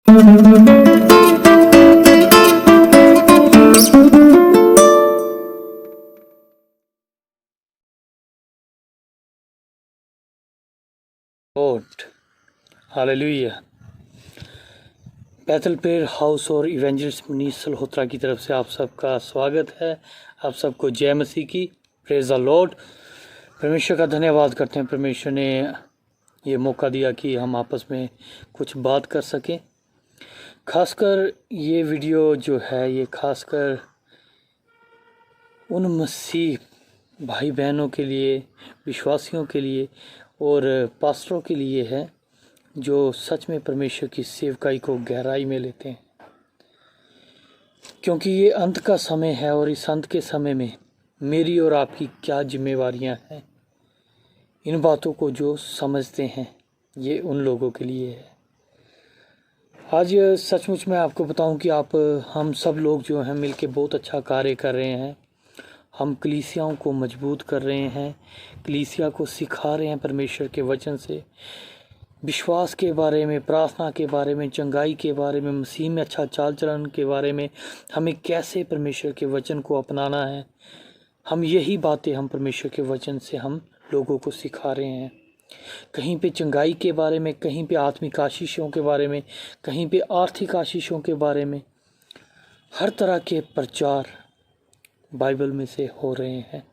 Lord hallelujah. बैतल prayer house और evangelist Manish सल्होत्रा की तरफ से आप सबका स्वागत है। आप सबको जय मसीह की। Praise the Lord. परमेश्वर का धन्यवाद करते हैं। परमेश्वर ने ये मौका दिया कि हम आपस में कुछ बात कर सकें। खासकर ये वीडियो जो है ये खासकर उन मसीह भाई बहनों के लिए, विश्वासियों के लिए और पास्टरों के लिए है जो सच में परमेश्वर की सेवकाई को गहराई में लेते हैं, क्योंकि ये अंत का समय है और इस अंत के समय में मेरी और आपकी क्या जिम्मेवारियां हैं, इन बातों को जो समझते हैं ये उन लोगों के लिए है। आज सचमुच मैं आपको बताऊं कि हम सब लोग जो हैं मिलके बहुत अच्छा कार्य कर रहे हैं। हम कलीसियाओं को मजबूत कर रहे हैं, कलीसिया को सिखा रहे हैं परमेश्वर के वचन से, विश्वास के बारे में, प्रार्थना के बारे में, चंगाई के बारे में, मसीह में अच्छा चाल चलन के बारे में, हमें कैसे परमेश्वर के वचन को अपनाना है। हम यही बातें हम परमेश्वर के वचन से हम लोगों को सिखा रहे हैं। कहीं पे चंगाई के बारे में, कहीं पे आत्मिक आशीषों के बारे में, कहीं पे आर्थिक आशीषों के बारे में, हर तरह के प्रचार बाइबल में से हो रहे हैं।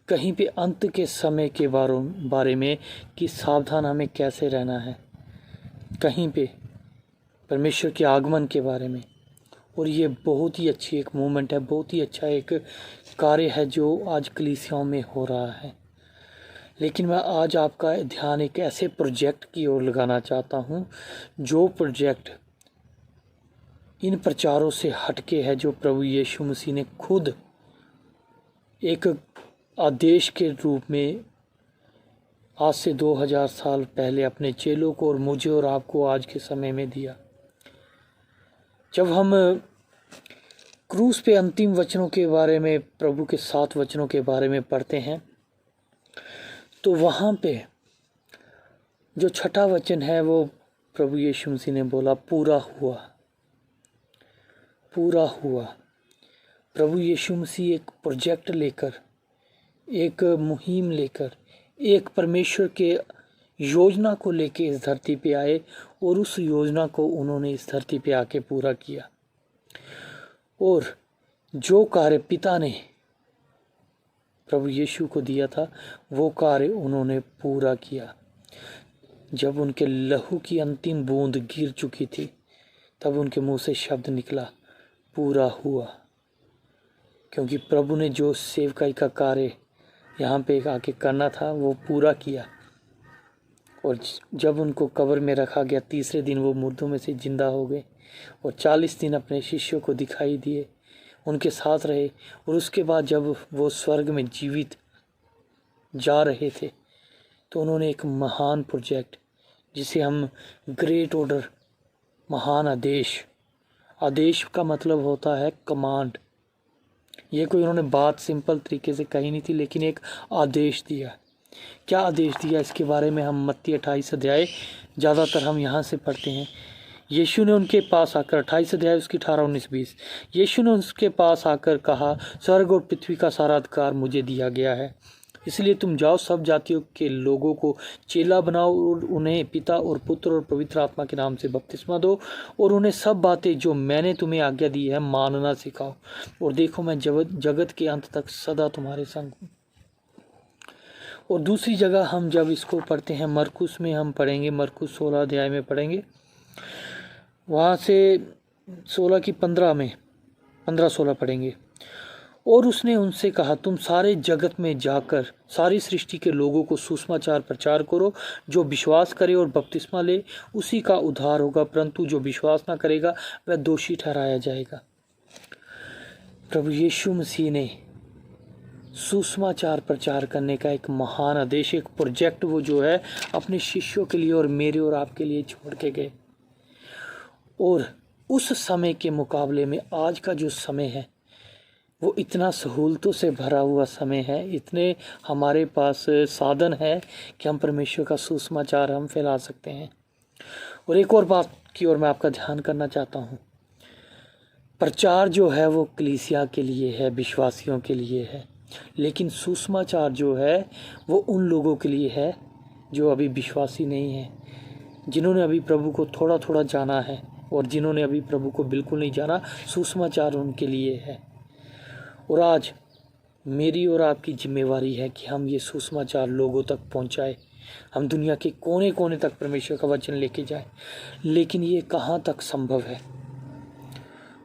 कहीं पे अंत के समय के बारे में कि सावधान हमें कैसे रहना है, कहीं पे परमेश्वर के आगमन के बारे में। और ये बहुत ही अच्छी एक मूवमेंट है, बहुत ही अच्छा एक कार्य है जो आज कलीसियाओं में हो रहा है। लेकिन मैं आज आपका ध्यान एक ऐसे प्रोजेक्ट की ओर लगाना चाहता हूँ जो प्रोजेक्ट इन प्रचारों से हटके है, जो प्रभु यीशु मसीह ने खुद एक आदेश के रूप में आज से 2000 साल पहले अपने चेलों को और मुझे और आपको आज के समय में दिया। जब हम क्रूस पे अंतिम वचनों के बारे में, प्रभु के 7 वचनों के बारे में पढ़ते हैं तो वहाँ पे जो 6ठा वचन है वो प्रभु यीशु मसीह ने बोला, पूरा हुआ, पूरा हुआ। प्रभु यीशु मसीह एक प्रोजेक्ट लेकर, एक मुहिम लेकर, एक परमेश्वर के योजना को लेके इस धरती पे आए और उस योजना को उन्होंने इस धरती पे आके पूरा किया। और जो कार्य पिता ने प्रभु यीशु को दिया था वो कार्य उन्होंने पूरा किया। जब उनके लहू की अंतिम बूंद गिर चुकी थी तब उनके मुंह से शब्द निकला, पूरा हुआ। क्योंकि प्रभु ने जो सेवकाई का कार्य यहाँ पे आके करना था वो पूरा किया। और जब उनको कब्र में रखा गया, तीसरे दिन वो मुर्दों में से जिंदा हो गए और 40 दिन अपने शिष्यों को दिखाई दिए, उनके साथ रहे। और उसके बाद जब वो स्वर्ग में जीवित जा रहे थे तो उन्होंने एक महान प्रोजेक्ट, जिसे हम ग्रेट ऑर्डर, महान आदेश, आदेश का मतलब होता है कमांड। ये कोई उन्होंने बात सिंपल तरीके से कही नहीं थी, लेकिन एक आदेश दिया। क्या आदेश दिया इसके बारे में हम मत्ती 28 अध्याय ज़्यादातर हम यहाँ से पढ़ते हैं। यीशु ने उनके पास आकर, 28 अध्याय उसकी 18, 19, 20, यीशु ने उसके पास आकर कहा, स्वर्ग और पृथ्वी का सारा अधिकार मुझे दिया गया है, इसलिए तुम जाओ, सब जातियों के लोगों को चेला बनाओ और उन्हें पिता और पुत्र और पवित्र आत्मा के नाम से बपतिस्मा दो और उन्हें सब बातें जो मैंने तुम्हें आज्ञा दी है मानना सिखाओ। और देखो मैं जगत के अंत तक सदा तुम्हारे संग हूँ। और दूसरी जगह हम जब इसको पढ़ते हैं, मरकुस में हम पढ़ेंगे, मरकुस 16 अध्याय में पढ़ेंगे, वहाँ से 16 की 15 में 15-16 पढ़ेंगे। और उसने उनसे कहा, तुम सारे जगत में जाकर सारी सृष्टि के लोगों को सुसमाचार प्रचार करो। जो विश्वास करे और बपतिस्मा ले उसी का उद्धार होगा, परंतु जो विश्वास ना करेगा वह दोषी ठहराया जाएगा। प्रभु यीशु मसीह ने सुसमाचार प्रचार करने का एक महान आदेश, एक प्रोजेक्ट वो जो है अपने शिष्यों के लिए और मेरे और आपके लिए छोड़ के गए। और उस समय के मुकाबले में आज का जो समय है वो इतना सहूलतों से भरा हुआ समय है, इतने हमारे पास साधन है कि हम परमेश्वर का सुसमाचार हम फैला सकते हैं। और एक और बात की ओर मैं आपका ध्यान करना चाहता हूँ। प्रचार जो है वो कलीसिया के लिए है, विश्वासियों के लिए है, लेकिन सुसमाचार जो है वो उन लोगों के लिए है जो अभी विश्वासी नहीं है, जिन्होंने अभी प्रभु को थोड़ा थोड़ा जाना है और जिन्होंने अभी प्रभु को बिल्कुल नहीं जाना। सुसमाचार उनके लिए है। और आज मेरी और आपकी जिम्मेवारी है कि हम ये सुसमाचार लोगों तक पहुंचाए। हम दुनिया के कोने कोने तक परमेश्वर का वचन लेके जाए। लेकिन ये कहाँ तक संभव है?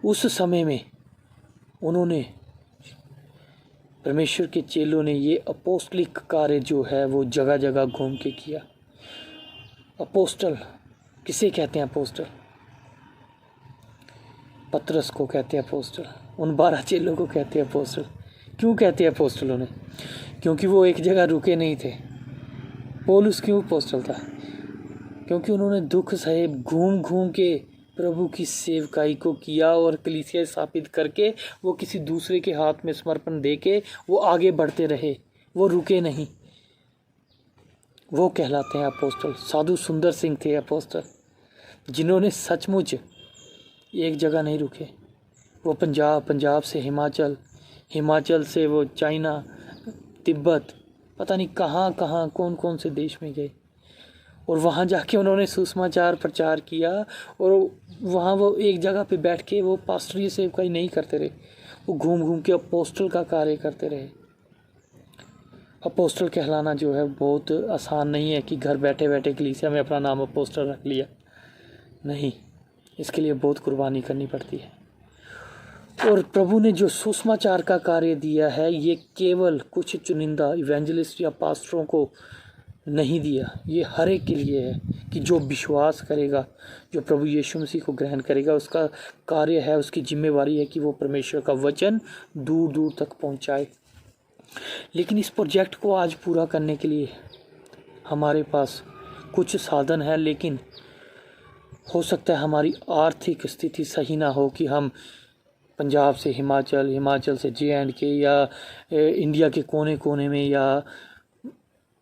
उस समय में उन्होंने, परमेश्वर के चेलों ने ये अपोस्टलिक कार्य जो है वो जगह जगह घूम के किया। अपोस्टल किसे कहते हैं? अपोस्टल पतरस को कहते हैं अपोस्टल। उन 12 चेलों को कहते हैं अपोस्टल। क्यों कहते हैं अपोस्टल उन्हें? क्योंकि वो एक जगह रुके नहीं थे। पौलुस क्यों अपोस्टल था? क्योंकि उन्होंने दुख सहे, घूम घूम के प्रभु की सेवकाई को किया और कलीसिया स्थापित करके वो किसी दूसरे के हाथ में समर्पण दे के वो आगे बढ़ते रहे, वो रुके नहीं। वो कहलाते हैं अपोस्टल। साधु सुंदर सिंह थे अपोस्टल, जिन्होंने सचमुच एक जगह नहीं रुके। वो पंजाब से हिमाचल, हिमाचल से वो चाइना, तिब्बत, पता नहीं कहाँ कहाँ कौन कौन से देश में गए और वहाँ जाके उन्होंने सुसमाचार प्रचार किया। और वहाँ वो एक जगह पे बैठ के वो पास्टरी सेवकाई नहीं करते रहे, वो घूम घूम के अपोस्टल का कार्य करते रहे। अपोस्टल कहलाना जो है बहुत आसान नहीं है कि घर बैठे बैठे कलीसिया में अपना नाम अपोस्टल रख लिया। नहीं, इसके लिए बहुत कुर्बानी करनी पड़ती है। और प्रभु ने जो सुसमाचार का कार्य दिया है ये केवल कुछ चुनिंदा इवेंजलिस्ट या पास्टरों को नहीं दिया, ये हर एक के लिए है कि जो विश्वास करेगा, जो प्रभु यीशु मसीह को ग्रहण करेगा, उसका कार्य है, उसकी जिम्मेवारी है कि वो परमेश्वर का वचन दूर दूर तक पहुंचाए। लेकिन इस प्रोजेक्ट को आज पूरा करने के लिए हमारे पास कुछ साधन है, लेकिन हो सकता है हमारी आर्थिक स्थिति सही ना हो कि हम पंजाब से हिमाचल, हिमाचल से J&K या इंडिया के कोने कोने में या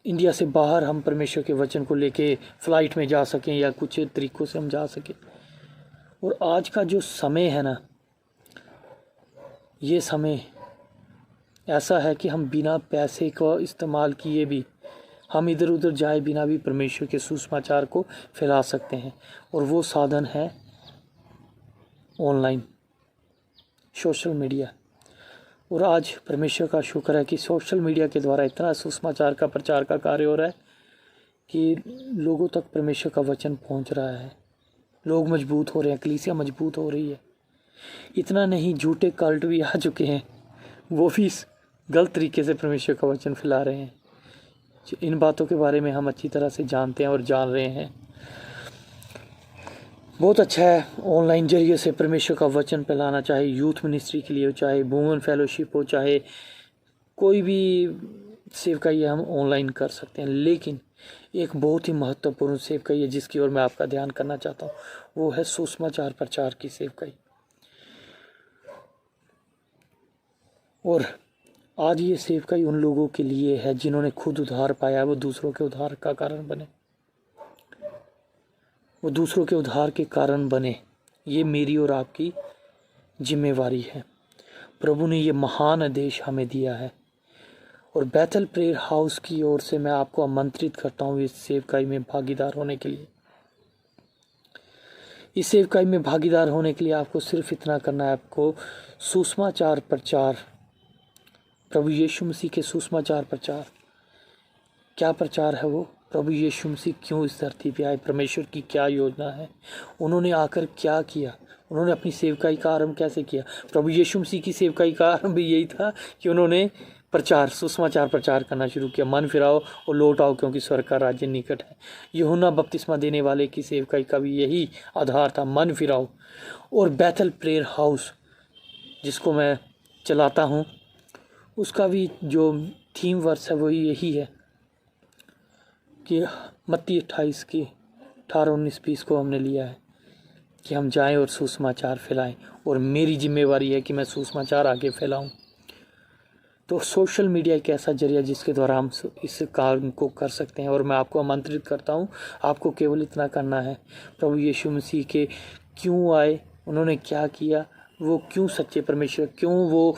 इंडिया से बाहर हम परमेश्वर के वचन को लेके फ़्लाइट में जा सकें या कुछ तरीक़ों से हम जा सकें। और आज का जो समय है ना, ये समय ऐसा है कि हम बिना पैसे का इस्तेमाल किए भी, हम इधर उधर जाए बिना भी परमेश्वर के सुसमाचार को फैला सकते हैं। और वो साधन है ऑनलाइन, सोशल मीडिया। और आज परमेश्वर का शुक्र है कि सोशल मीडिया के द्वारा इतना सुसमाचार का प्रचार का कार्य हो रहा है कि लोगों तक परमेश्वर का वचन पहुंच रहा है। लोग मजबूत हो रहे हैं, कलीसिया मजबूत हो रही है। इतना नहीं, झूठे कल्ट भी आ चुके हैं, वो भी गलत तरीके से परमेश्वर का वचन फैला रहे हैं। इन बातों के बारे में हम अच्छी तरह से जानते हैं और जान रहे हैं। बहुत अच्छा है ऑनलाइन जरिए से परमेश्वर का वचन फैलाना, चाहे यूथ मिनिस्ट्री के लिए हो, चाहे वुमेन फेलोशिप हो, चाहे कोई भी सेवकाई हम ऑनलाइन कर सकते हैं। लेकिन एक बहुत ही महत्वपूर्ण सेवकाई है जिसकी ओर मैं आपका ध्यान करना चाहता हूँ, वो है सुसमाचार प्रचार की सेवकाई। और आज ये सेवकाई उन लोगों के लिए है जिन्होंने खुद उद्धार पाया, वो दूसरों के उद्धार का कारण बने, वो दूसरों के उद्धार के कारण बने। ये मेरी और आपकी जिम्मेवारी है। प्रभु ने ये महान आदेश हमें दिया है। और बैथल प्रेयर हाउस की ओर से मैं आपको आमंत्रित करता हूँ इस सेवकाई में भागीदार होने के लिए। इस सेवकाई में भागीदार होने के लिए आपको सिर्फ इतना करना है, आपको सुसमाचार प्रचार, प्रभु यीशु मसीह के सुसमाचार प्रचार। क्या प्रचार है वो? प्रभु यीशु मसीह क्यों इस धरती पे आए, परमेश्वर की क्या योजना है, उन्होंने आकर क्या किया, उन्होंने अपनी सेवकाई का आरंभ कैसे किया। प्रभु यीशु मसीह की सेवकाई का आरंभ भी यही था कि उन्होंने प्रचार, सुसमाचार प्रचार करना शुरू किया। मन फिराओ और लौट आओ क्योंकि स्वर्ग का राज्य निकट है। यूहन्ना बपतिस्मा देने वाले की सेवकाई का भी यही आधार था, मन फिराओ। और बैथल प्रेयर हाउस जिसको मैं चलाता हूँ, उसका भी जो थीम वर्स है वो यही है कि मत्ती 28 की 18-19-20 को हमने लिया है कि हम जाएं और सुसमाचार फैलाएं। और मेरी जिम्मेवारी है कि मैं सुसमाचार आगे फैलाऊं। तो सोशल मीडिया एक ऐसा जरिया जिसके द्वारा हम इस काम को कर सकते हैं। और मैं आपको आमंत्रित करता हूँ, आपको केवल इतना करना है, प्रभु यीशु मसीह के क्यों आए, उन्होंने क्या किया, वो क्यों सच्चे परमेश्वर, क्यों वो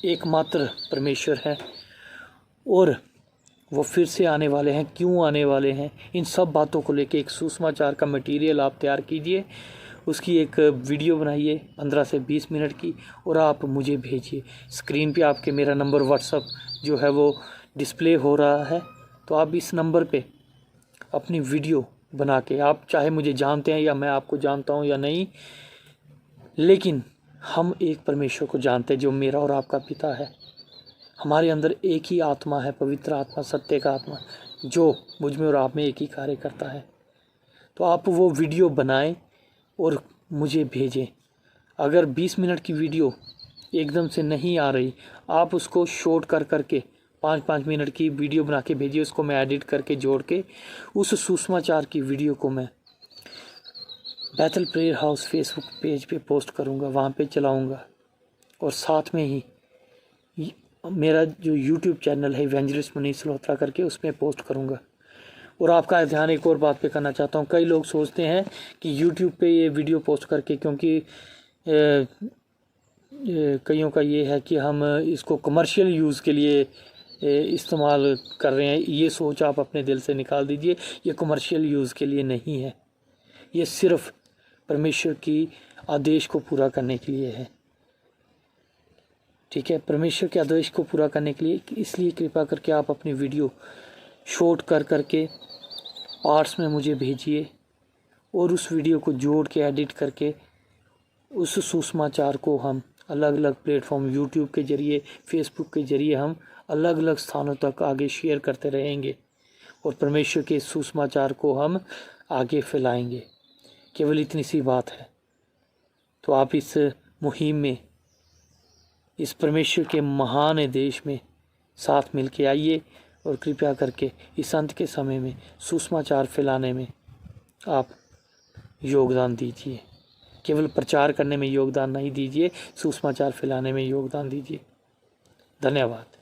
एकमात्र परमेश्वर हैं, और वो फिर से आने वाले हैं, क्यों आने वाले हैं, इन सब बातों को लेके एक सुसमाचार का मटेरियल आप तैयार कीजिए, उसकी एक वीडियो बनाइए 15 से 20 मिनट की, और आप मुझे भेजिए। स्क्रीन पे आपके मेरा नंबर व्हाट्सअप जो है वो डिस्प्ले हो रहा है, तो आप इस नंबर पे अपनी वीडियो बना के, आप चाहे मुझे जानते हैं या मैं आपको जानता हूँ या नहीं, लेकिन हम एक परमेश्वर को जानते हैं जो मेरा और आपका पिता है। हमारे अंदर एक ही आत्मा है, पवित्र आत्मा, सत्य का आत्मा, जो मुझ में और आप में एक ही कार्य करता है। तो आप वो वीडियो बनाएं और मुझे भेजें। अगर 20 मिनट की वीडियो एकदम से नहीं आ रही, आप उसको शॉर्ट कर करके 5-5 मिनट की वीडियो बना के भेजिए। उसको मैं एडिट करके जोड़ के उस सुसमाचार की वीडियो को मैं Bethel prayer house Facebook page पे पोस्ट करूँगा, वहाँ पे चलाऊँगा। और साथ में ही मेरा जो यूट्यूब चैनल है इवेंजलिस्ट मनीष मल्होत्रा करके, उसमें पोस्ट करूँगा। और आपका ध्यान एक और बात पे करना चाहता हूँ। कई लोग सोचते हैं कि यूट्यूब पे ये वीडियो पोस्ट करके, क्योंकि कईयों का ये है कि हम इसको कमर्शियल यूज़ के लिए इस्तेमाल कर रहे हैं। ये सोच आप अपने दिल से निकाल दीजिए। ये कमर्शियल यूज़ के लिए नहीं है, ये सिर्फ परमेश्वर की आदेश को पूरा करने के लिए है। ठीक है, परमेश्वर के आदेश को पूरा करने के लिए। इसलिए कृपा करके आप अपनी वीडियो शॉर्ट कर करके पार्ट्स में मुझे भेजिए, और उस वीडियो को जोड़ के एडिट करके उस सुसमाचार को हम अलग अलग प्लेटफॉर्म, यूट्यूब के ज़रिए, फेसबुक के ज़रिए हम अलग अलग स्थानों तक आगे शेयर करते रहेंगे, और परमेश्वर के सुसमाचार को हम आगे फैलाएंगे। केवल इतनी सी बात है। तो आप इस मुहिम में, इस परमेश्वर के महान देश में साथ मिल के आइए, और कृपया करके इस अंत के समय में सुसमाचार फैलाने में आप योगदान दीजिए। केवल प्रचार करने में योगदान नहीं दीजिए, सुसमाचार फैलाने में योगदान दीजिए। धन्यवाद।